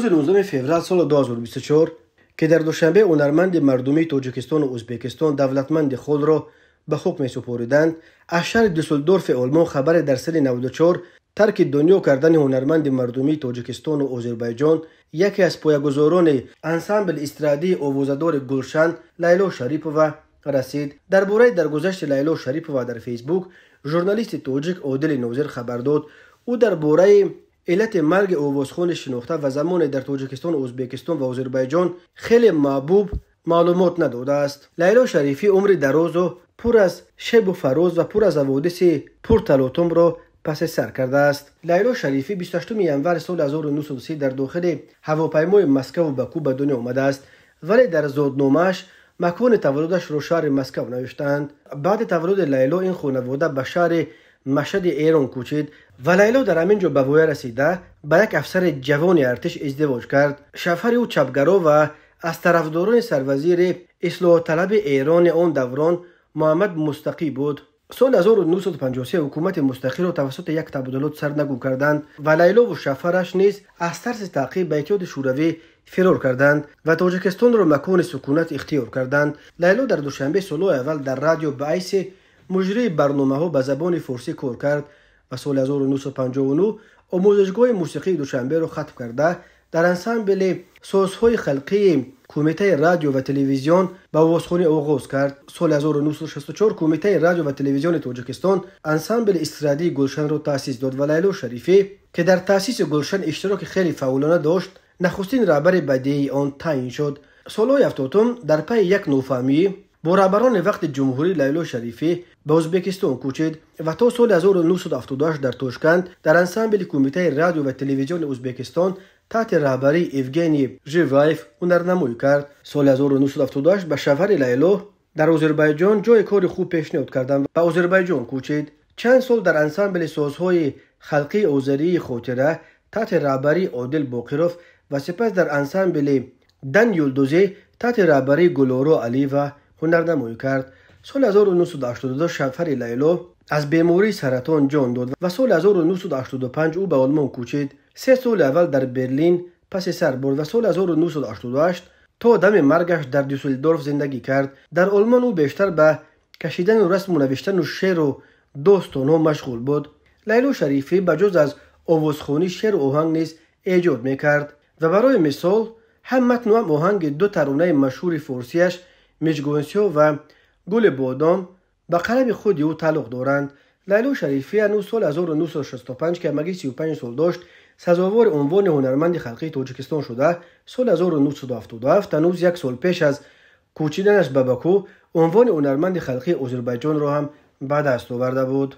روز 19 فوریه سال 2024 که در دوشنبه هنرمند مردمی تاجیکستان و ازبکستان دولتمند خود را به حکم سپردند، از شهر دوسلدورف آلمان خبر در سال 94 ترک دنیا کردن هنرمند مردمی تاجیکستان و آذربایجان، یکی از پایه‌گذاران انسامبل استرادی آوازه‌دار گلشن لیلا شریپووا رسید. درباره درگذشت لیلا شریپووا در فیسبوک ژورنالیست تاجیک عادل ناظر خبر داد. او درباره علت مرگ آوازخوان شناخته و زمان در تاجیکستان، ازبکستان و آذربایجان خیلی محبوب معلومات نداده است. لیلا شریفی عمر دراز و پر از شب و فراز و پر از حوادث پرتلاطم را پس سر کرده است. لیلا شریفی 28 ینور سال 1930 در داخل هواپیمای مسکو و باکو به دنیا آمده است، ولی در زادنامه‌اش مکان تولدش را شهر مسکو نوشتند. بعد تولد لیلا این خانواده به شهر مشهد ایران کوچید و لیلا در همینجا به وای رسیده با یک افسر جوان ارتش ازدواج کرد. شوهر او چپگرا و از طرفداران سروزیر اصلاح طلب ایران آن دوران محمد مستقی بود. سال 1953 حکومت مستقی را توسط یک تبادلات سرنگون کردند و لیلا و شوهرش نیز از ترس تعقیب به اتحاد شوروی فرار کردند و تاجیکستان را مکان سکونت اختیار کردند. لیلا در دوشنبه سال اول در رادیو به حیث مجری برنامه‌ها به زبان فارسی کار کرد و سال 1959 آموزشگاه موسیقی دوشنبه را ختم کرده در انسامبل سازهای خلقی کمیته رادیو و تلویزیون به آوازخوانی آغاز کرد. سال 1964 کمیته رادیو و تلویزیون تاجیکستان انسامبل استرادی گلشن را تأسیس داد و لیلا شریفی که در تأسیس گلشن اشتراک خیلی فعالانه داشت نخستین رهبر بدیهی آن تعیین شد. سالهای 70 در پی یک نوفهمی با رهبران وقت جمهوری لیلا شریفی به ازبکستان کوچید و تا سال 1978 در تاشکند در انسامبل کمیته رادیو و تلویزیون ازبکستان تحت رهبری ایوگنی ژیوایف هنرنمایی کرد. سال 1978 به شوهر لیلا در آذربایجان جای کار خوب پیشنهاد کردند و به آذربایجان کوچید. چند سال در انسامبل سازهای خلقی آذری خاطره تحت رهبری عادل باقروف و سپس در انسامبل دن یلدوزی تحت رهبری گلارا علیوا هنرنمایی کرد. سال 1982 شوهر لیلا از بیماری سرطان جان داد و سال 1985 او به آلمان کوچید. 3 سال اول در برلین پس سر برد و سال 1988 تا دم مرگش در دوسلدورف زندگی کرد. در آلمان او بیشتر به کشیدن و رسم و نوشتن و شعر و داستان‌ها مشغول بود. لیلا شریفی بجز از آوازخوانی شعر و آهنگ نیز ایجاد میکرد و برای مثال هم متن و هم آهنگ 2 ترانه مشهور فارسیش میجگونسیا و گل بادام به قلم خود او تعلق دارند. لیلا شریفی هنوز سال 1965 که مگی 35 سال داشت سزاوار عنوان هنرمند خلقی تاجیکستان شده. سال 1977 هنوز 1 سال پیش از کوچیدنش به باکو عنوان هنرمند خلقی آذربایجان را هم به دست آورده بود.